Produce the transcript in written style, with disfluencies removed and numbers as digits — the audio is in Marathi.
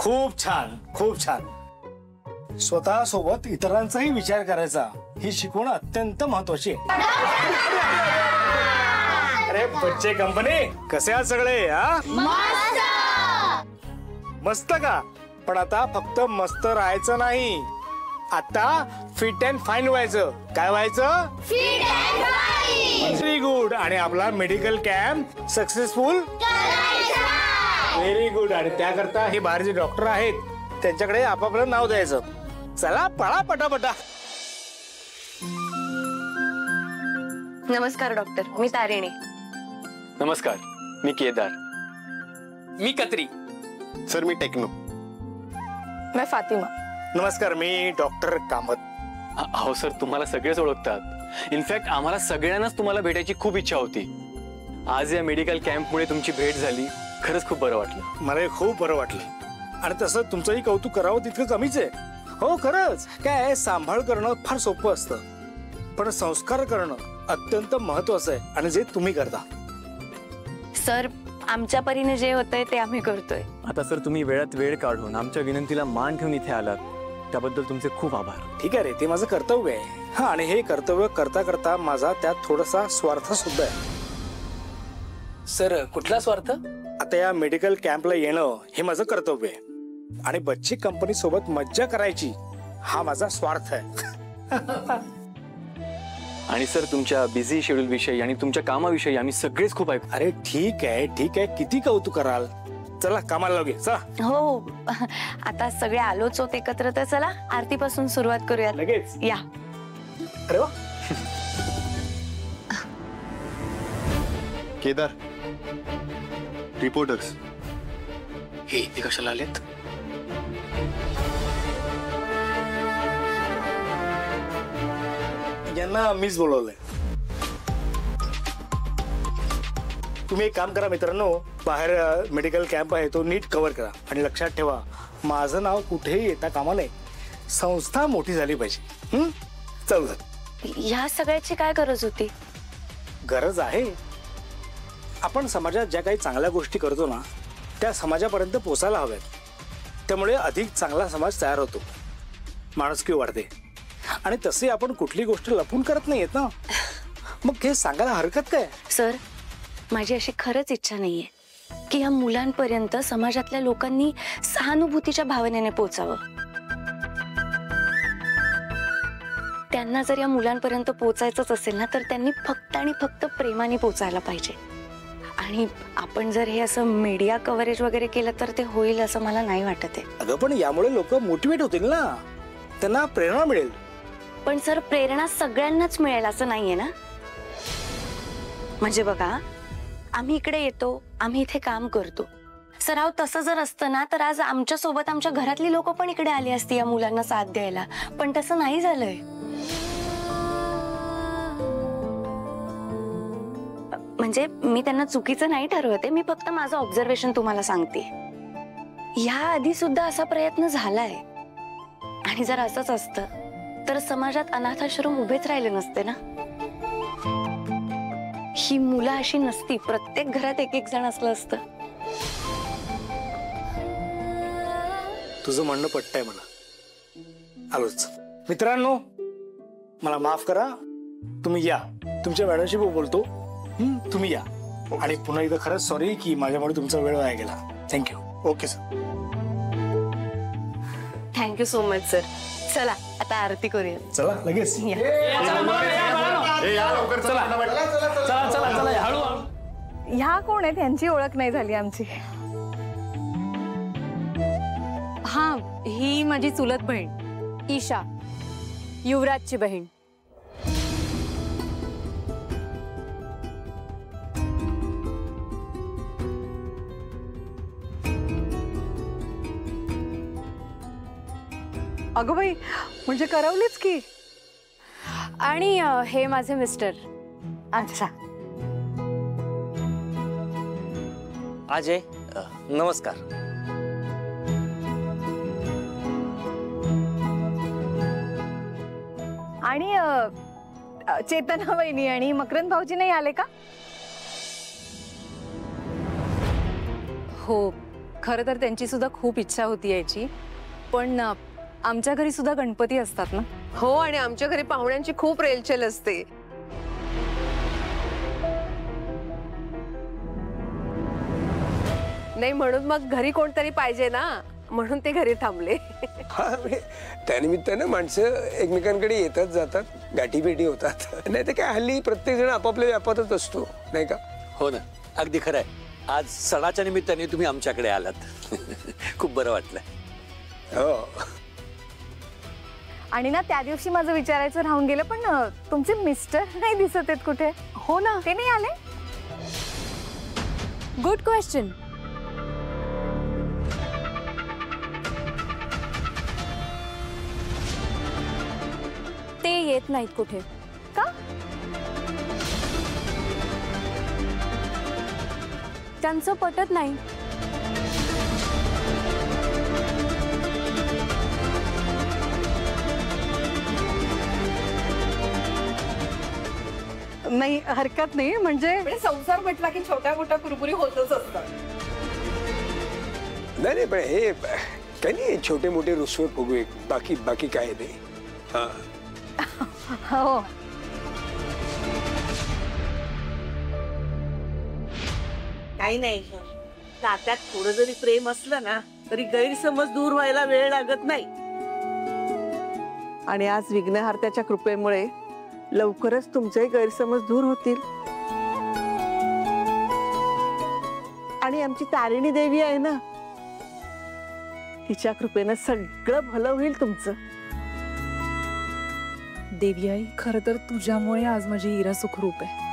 खूप छान, खूप छान. स्वतः सोबत इतरांचाही विचार करायचा ही शिकवण अत्यंत महत्वाची आहे. अरे बच्चे कंपनी कसे आहात सगळे? मस्त का? पण आता फक्त मस्त राहायचं नाही, आता फिट अँड फाईन व्हायचं. काय व्हायचं? Fit and fine. Very good. आणि आपला मेडिकल कॅम्प सक्सेसफुल करायचा. Very good. आणि त्याकरता हे बाहेरचे डॉक्टर आहेत, त्यांच्याकडे आपापलं नाव द्यायचं. चला पळा पटापटा. नमस्कार डॉक्टर, मी तारिणी. नमस्कार, मी केदार. मी कत्री. सर मी टेक्नो. मैं फातिमा. नमस्कार, मी डॉक्टर कामत. हो सर, तुम्हाला सगळेच ओळखतात. इनफॅक्ट आम्हाला सगळ्यांनाच तुम्हाला भेटायची खूप इच्छा होती. आज या मेडिकल कॅम्पमुळे तुमची भेट झाली, खरंच खूप बरं वाटलं. मला खूप बरं वाटलं. आणि तसं तुमचंही कौतुक करावं तितकं कमीच आहे. हो खरंच, काय सांभाळ करणं फार सोपं असतं, पण संस्कार करणं अत्यंत महत्वाचं आहे, आणि जे तुम्ही करता. सर, आमच्या परीने जे होतंय ते आम्ही करतोय. आता सर, तुम्ही वेळात वेळ काढून आमच्या विनंतीला मान ठेवून इथे आलात, त्याबद्दल तुमचे खूप आभार. ठीक आहे रे, ते माझं कर्तव्य आहे. हा, आणि हे कर्तव्य करता करता माझा त्यात थोडासा स्वार्थ सुद्धा आहे. सर, कुठला स्वार्थ? आता या मेडिकल कॅम्पला येणं हे माझं कर्तव्य आहे, आणि बच्ची कंपनी सोबत मज्जा करायची हा माझा स्वार्थ आहे. आणि सर, तुमच्या बिझी शेड्यूल विषयी आणि तुमच्या कामाविषयी आम्ही सगळेच खूप ऐकू. अरे ठीक आहे ठीक आहे, किती कौतुक कराल. चला कामाला लागे. चला. हो, आता सगळे आलोच होत एकत्र, तर चला आरतीपासून सुरुवात करूया. लगेच या. अरे वा. केदार, रिपोर्टर्स. हे इथे कशाला आलेत? यांना मीच बोलवलंय. तुम्ही एक काम करा मित्रांनो, बाहेर मेडिकल कॅम्प आहे तो नीट कव्हर करा, आणि लक्षात ठेवा माझं नाव कुठेही येता कामा नये. संस्था मोठी झाली पाहिजे. चल. ह्या सगळ्याची काय गरज होती? गरज आहे. आपण समाजात ज्या काही चांगल्या गोष्टी करतो ना, त्या समाजापर्यंत पोचायला हव्यात. त्यामुळे अधिक चांगला समाज तयार होतो, माणुसकी वाढते. आणि तसे आपण कुठली गोष्ट लपून करत नाहीयेत ना, मग हे सांगायला हरकत काय? सर, माझी अशी खरंच इच्छा नाहीये की या मुलांपर्यंत समाजातल्या लोकांनी सहानुभूतीच्या भावनेने पोचावं. त्यांना जर या मुलांपर्यंत पोचायचंच असेल ना, तर त्यांनी फक्त आणि फक्त प्रेमाने पोचायला पाहिजे. आणि आपण जर हे असं मीडिया कव्हरेज वगैरे केलं तर ते होईल असं मला नाही वाटत आहे. अगं पण यामुळे लोक मोटिवेट होतील ना, त्यांना प्रेरणा मिळेल. पण सर, प्रेरणा सगळ्यांनाच मिळेल असं नाहीये ना. म्हणजे बघा, आम्ही इकडे येतो, आम्ही इथे काम करतो. सराव तसं जर असतं ना, तर आज आमच्या सोबत आमच्या घरातली लोक पण इकडे आली असती या मुलांना साथ द्यायला. पण तसं नाही झालंय. म्हणजे मी त्यांना चुकीचं नाही ठरवते, मी फक्त माझं ऑब्झर्वेशन तुम्हाला सांगते. या आधी सुद्धा असा प्रयत्न झालाय, आणि जर असंच असतं तर समाजात अनाथाश्रम उभेच राहिले नसते ना. ही मुलं अशी नसती, प्रत्येक घरात एक एक जण असलं असतं. तुझं म्हणणं पटतंय मला. आलोच. मित्रांनो, मला माफ करा, तुम्ही या. तुमच्या मॅडमशी बोलतो. तुम्ही या. आणि पुन्हा एकदा खरंच सॉरी की माझ्यामुळे तुमचा वेळ वाया गेला. Thank you. Okay sir. Thank you so much sir. चला आता आरती करूया. चला लगेच. ह्या कोण आहेत? यांची ओळख नाही झाली आमची. हा, ही माझी चुलत बहीण ईशा, युवराजची बहीण. अगं बाई, म्हणजे करवलीच की. आणि हे माझे मिस्टर. अच्छा. अजय, नमस्कार. आणि चेतना वहिनी आणि मकरंद भाऊजी नाही आले का? हो, खरं तर त्यांची सुद्धा खूप इच्छा होती यायची, पण आमच्या घरी सुद्धा गणपती असतात ना. हो, आणि आमच्या घरी पाहुण्यांची खूप रेलचेल असते. नाही, म्हणून मग घरी कोणतरी पाहिजे ना, म्हणून ते घरी थांबले. हा, म्हणजे त्यानिमित्तानं माणसं एकमेकांकडे येतात जातात, गाठीभेटी होतात. नाही तर काय, हल्ली प्रत्येक जण आपापल्या व्यापातच असतो, नाही का? हो ना, अगदी खरं आहे. आज सणाच्या निमित्ताने तुम्ही आमच्याकडे आलात. खूप बरं वाटलं. हो. आणि ना त्या दिवशी माझं विचारायचं राहून गेलं, पण तुमचे मिस्टर नाही दिसत आहेत कुठे? हो ना, ते नाही आले? Good question. ते येत नाहीत कुठे. का? त्यांचं पटत नाही. नाही, हरकत नाही. म्हणजे संसार म्हटला की छोट्या मोठ्या कुरबुरी होतच असतात. नाही, पण हे काही नाही, छोटे मोठे रुसवे फुगवे, बाकी काय नाही. हा. हो, काही नाही, नात्यात थोडं जरी प्रेम असलं ना तरी गैरसमज दूर व्हायला वेळ लागत नाही. आणि आज विघ्नहर्त्याच्या कृपेमुळे लवकरच तुमचे गैरसमज दूर होतील. आणि आमची तारिणी देवी आहे ना, तिच्या कृपेनं सगळं भलं होईल तुमचं. देवी आई, खरं तर तुझ्यामुळे आज माझी हिरा सुखरूप आहे.